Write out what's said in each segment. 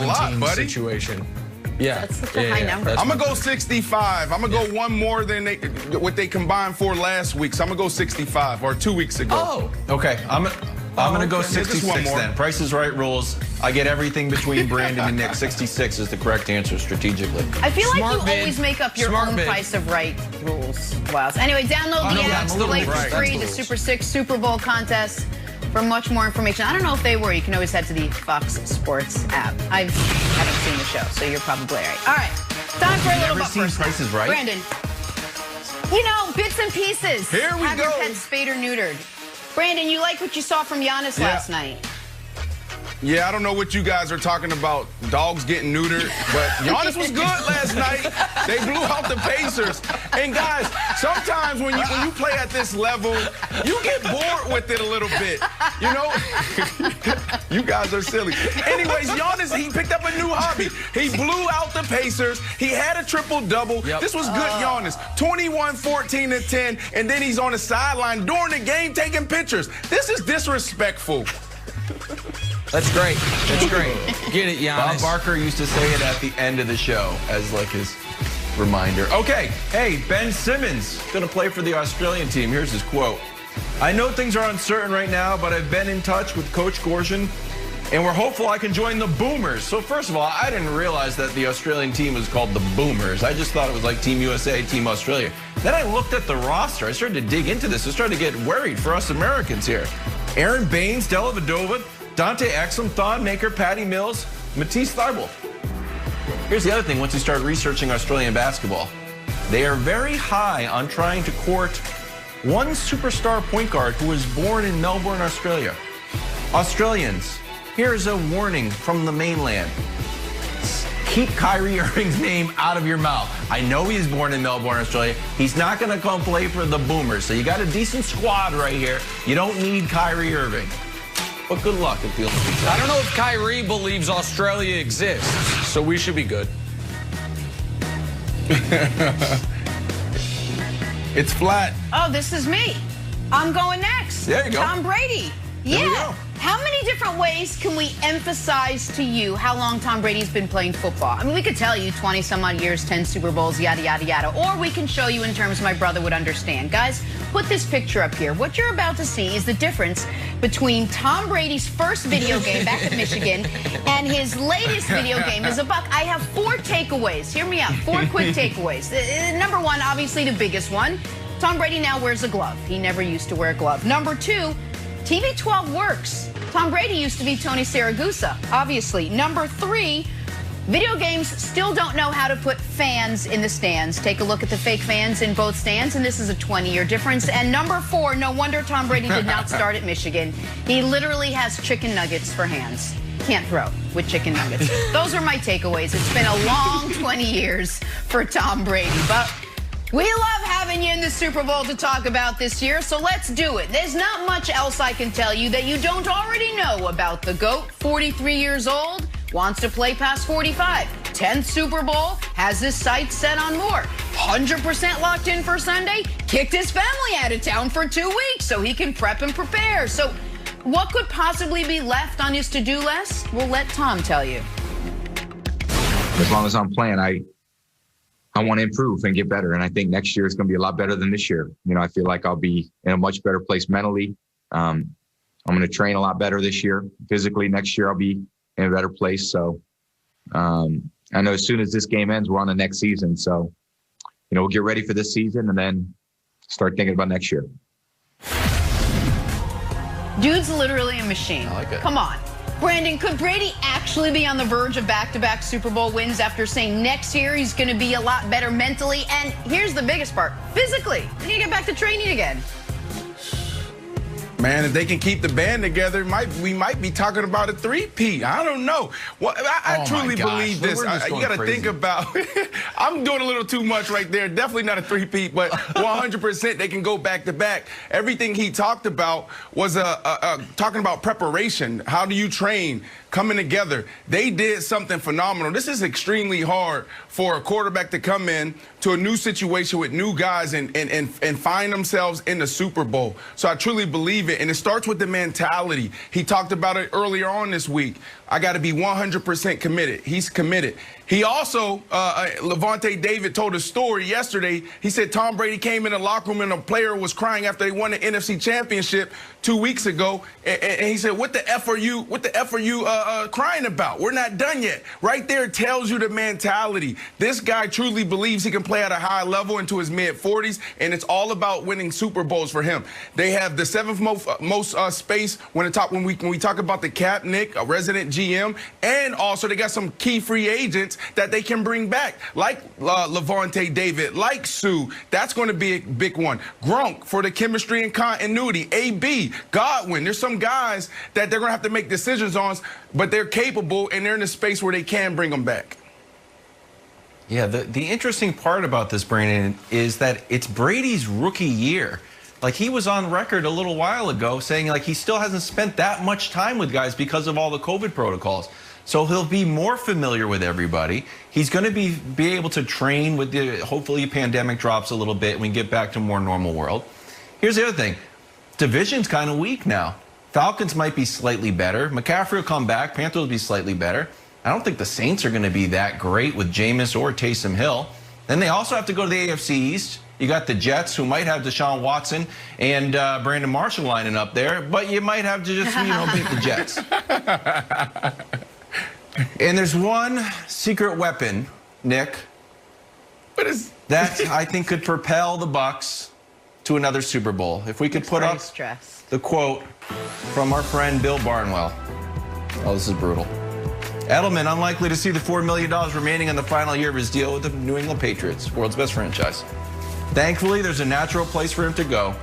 a lot, buddy. Situation. Yeah. That's such a high number. I'm going to go 65. I'm going to go one more than what they combined for last week. So I'm going to go 65 or 2 weeks ago. Oh. Okay. I'm going to go 66 then. Price is Right rules. I get everything between Brandon and Nick. 66 is the correct answer strategically. I feel like you always make up your own Price of Right rules. Wow. Anyway, download the app, play for free, the Super 6 Super Bowl contest. For much more information, I don't know if they were. You can always head to the Fox Sports app. I haven't seen the show, so you're probably right. All right, time for a little bumper. Price is Right? Brandon, you know, bits and pieces. Here we Have go. your pets spayed or neutered. Brandon, you like what you saw from Giannis last night? Yeah, I don't know what you guys are talking about, dogs getting neutered, but Giannis was good last night. They blew out the Pacers. And guys, sometimes when you play at this level, you get bored with it a little bit. You know, you guys are silly. Anyways, Giannis, he picked up a new hobby. He blew out the Pacers. He had a triple-double. Yep. This was good Giannis. 21, 14, and 10, and then he's on the sideline during the game taking pictures. This is disrespectful. That's great. That's great. Get it, Giannis. Bob Barker used to say it at the end of the show as like his reminder. Okay, hey, Ben Simmons going to play for the Australian team. Here's his quote. I know things are uncertain right now, but I've been in touch with Coach Gorshin, and we're hopeful I can join the Boomers. So first of all, I didn't realize that the Australian team was called the Boomers. I just thought it was like Team USA, Team Australia. Then I looked at the roster. I started to dig into this. I started to get worried for us Americans here. Aaron Baines, Della Vadova, Dante Exum, Thon Maker, Patty Mills, Matisse Thybulle. Here's the other thing once you start researching Australian basketball. They are very high on trying to court one superstar point guard who was born in Melbourne, Australia. Australians, here's a warning from the mainland. Keep Kyrie Irving's name out of your mouth. I know he's born in Melbourne, Australia. He's not going to come play for the Boomers. So you got a decent squad right here. You don't need Kyrie Irving. But good luck, it feels like that. I don't know if Kyrie believes Australia exists, so we should be good. It's flat. Oh, this is me. I'm going next. There you go. Tom Brady. There we Yeah. go. How many different ways can we emphasize to you how long Tom Brady's been playing football? I mean, we could tell you 20 some odd years, 10 Super Bowls, yada, yada, yada. Or we can show you in terms my brother would understand. Guys, put this picture up here. What you're about to see is the difference between Tom Brady's first video game back at Michigan and his latest video game as a Buck. I have 4 takeaways. Hear me out. 4 quick takeaways. Number 1, obviously the biggest one. Tom Brady now wears a glove. He never used to wear a glove. Number 2, TB12 works. Tom Brady used to be Tony Siragusa, obviously. Number 3, video games still don't know how to put fans in the stands. Take a look at the fake fans in both stands, and this is a 20-year difference. And number 4, no wonder Tom Brady did not start at Michigan. He literally has chicken nuggets for hands. Can't throw with chicken nuggets. Those are my takeaways. It's been a long 20 years for Tom Brady, but we love having you in the Super Bowl to talk about this year, so let's do it. There's not much else I can tell you that you don't already know about the GOAT. 43 years old, wants to play past 45. 10th Super Bowl, has his sights set on more. 100% locked in for Sunday, kicked his family out of town for 2 weeks so he can prep and prepare. So what could possibly be left on his to-do list? We'll let Tom tell you. As long as I'm playing, I want to improve and get better. And I think next year is going to be a lot better than this year. You know, I feel like I'll be in a much better place mentally. I'm going to train a lot better this year. Physically, next year I'll be in a better place. So I know as soon as this game ends, we're on the next season. So, you know, we'll get ready for this season and then start thinking about next year. Dude's literally a machine. I like it. Come on. Brandon, could Brady actually be on the verge of back-to-back Super Bowl wins after saying next year he's going to be a lot better mentally? And here's the biggest part, physically. They need to get back to training again. Man, if they can keep the band together, we might be talking about a three-peat. I don't know. Well, I truly believe this. You got to think about. I'm doing a little too much right there. Definitely not a three-peat, but 100% they can go back-to-back. Everything he talked about was talking about preparation. How do you train? Coming together. They did something phenomenal. This is extremely hard for a quarterback to come in to a new situation with new guys and find themselves in the Super Bowl. So I truly believe it. And it starts with the mentality. He talked about it earlier on this week. I got to be 100% committed. He's committed. He also, Levante David told a story yesterday. He said Tom Brady came in the locker room and a player was crying after they won the NFC Championship 2 weeks ago. And he said, what the F are you crying about? We're not done yet. Right there tells you the mentality. This guy truly believes he can play at a high level into his mid-40s, and it's all about winning Super Bowls for him. They have the 7th most space when we talk about the cap, Nick, a resident GM, and also they got some key free agents that they can bring back, like Levante David, like Sue. That's going to be a big one. Gronk for the chemistry and continuity. AB, Godwin. There's some guys that they're going to have to make decisions on, but they're capable and they're in a space where they can bring them back. Yeah, the interesting part about this, Brandon, is that it's Brady's rookie year. Like, he was on record a little while ago saying, like, he still hasn't spent that much time with guys because of all the COVID protocols. So he'll be more familiar with everybody. He's going to be able to train with the, hopefully pandemic drops a little bit and we get back to a more normal world. Here's the other thing. Division's kind of weak now. Falcons might be slightly better. McCaffrey will come back. Panthers will be slightly better. I don't think the Saints are going to be that great with Jameis or Taysom Hill. Then they also have to go to the AFC East. You got the Jets, who might have Deshaun Watson and Brandon Marshall lining up there, but you might have to just, beat the Jets. And there's one secret weapon, Nick, that I think could propel the Bucs to another Super Bowl. If we could put up the quote from our friend Bill Barnwell. Oh, this is brutal. Edelman unlikely to see the $4 million remaining in the final year of his deal with the New England Patriots, world's best franchise. Thankfully, there's a natural place for him to go.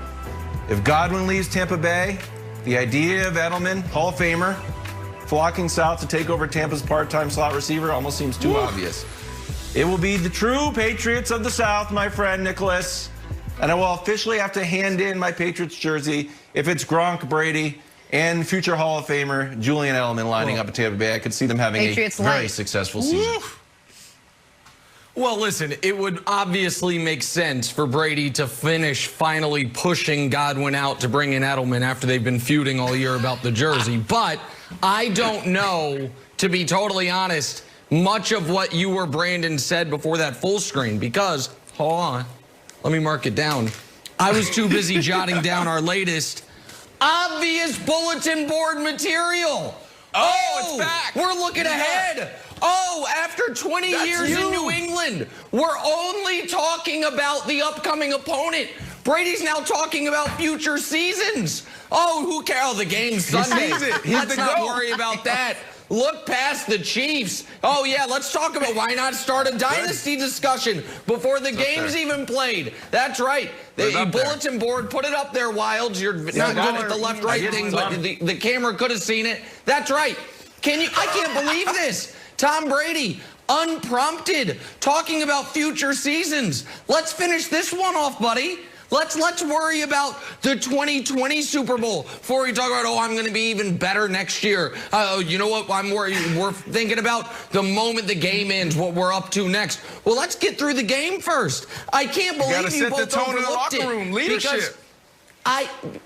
If Godwin leaves Tampa Bay, the idea of Edelman, Hall of Famer, flocking south to take over Tampa's part-time slot receiver almost seems too obvious. It will be the true Patriots of the South, my friend Nicholas, and I will officially have to hand in my Patriots jersey if it's Gronk, Brady, and future Hall of Famer Julian Edelman lining up at Tampa Bay. I could see them having a very successful season. Well, listen, it would obviously make sense for Brady to finish finally pushing Godwin out to bring in Edelman after they've been feuding all year about the jersey. But I don't know, to be totally honest, much of what you or Brandon said before that full screen because, hold on, let me mark it down. I was too busy jotting down our latest obvious bulletin board material. Oh, it's back. We're looking ahead. Oh, after 20 years in New England, we're only talking about the upcoming opponent. Brady's now talking about future seasons. Oh, who cares? Oh, the game's Sunday. Let's not worry about that. Look past the Chiefs. Oh, yeah, let's talk about why not start a dynasty discussion before the game's even played. That's right. The bulletin board, put it up there, Wilds. You're not good at the left-right thing, but the camera could have seen it. That's right. I can't believe this. Tom Brady, unprompted, talking about future seasons. Let's finish this one off, buddy. Let's worry about the 2020 Super Bowl before we talk about, oh, I'm going to be even better next year. You know what I'm worried? We're thinking about the moment the game ends, what we're up to next. Well, let's get through the game first. I can't believe you both overlooked it. Leadership.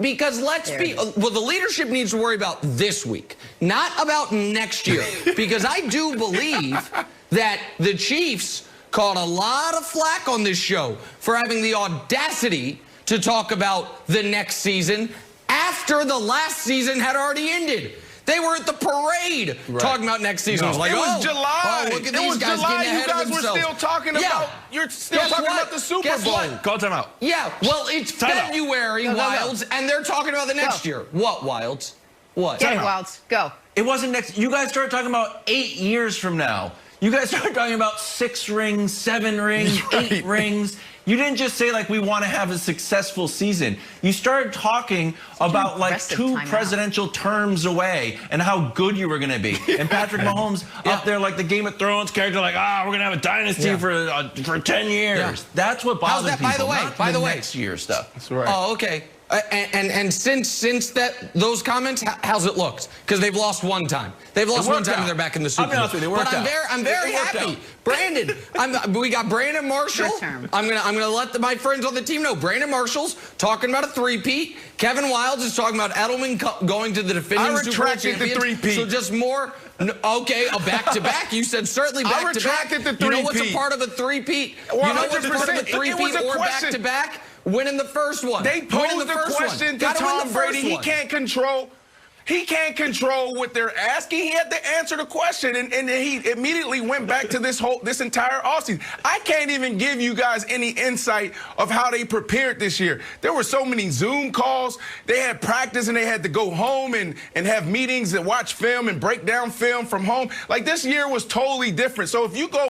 Because let's be, well, the leadership needs to worry about this week, not about next year. Because I do believe that the Chiefs caught a lot of flack on this show for having the audacity to talk about the next season after the last season had already ended. They were at the parade talking about next season. No, it was July. Oh, look at these guys getting ahead of themselves. You guys were still talking about, you're still talking about the Super Bowl. Call time out. Yeah, well, it's February, Wilds, and they're talking about the next year. What, Wilds? What? Get it, Wilds. Go. It wasn't next. You guys started talking about 8 years from now. You guys started talking about 6 rings, 7 rings, 8 rings. You didn't just say, like, we want to have a successful season. You started talking about, like, 2 presidential terms away and how good you were going to be. And Patrick Mahomes up there like the Game of Thrones character, like, we're going to have a dynasty for 10 years. That's what bothers people, by the way, next year stuff. That's right. Oh, okay. And since those comments, how's it looked? Because they've lost one time. They've lost one time and they're back in the Super Bowl. But I'm very happy. Brandon, we got Brandon Marshall. I'm gonna let my friends on the team know. Brandon Marshall's talking about a three-peat. Kevin Wildes is talking about Edelman going to the defending Super Bowl champions. I retracted the three-peat. So just more. Okay, a back-to-back. You said certainly back-to-back. I retracted the three-peat. You know what's a part of a three-peat? You know what's a part of a three-peat or back-to-back? Winning the first one. They posed the question to Tom Brady. He can't control what they're asking. He had to answer the question, and he immediately went back to this entire offseason. I can't even give you guys any insight of how they prepared this year. There were so many Zoom calls. They had practice, and they had to go home and have meetings and watch film and break down film from home. Like, this year was totally different. So if you go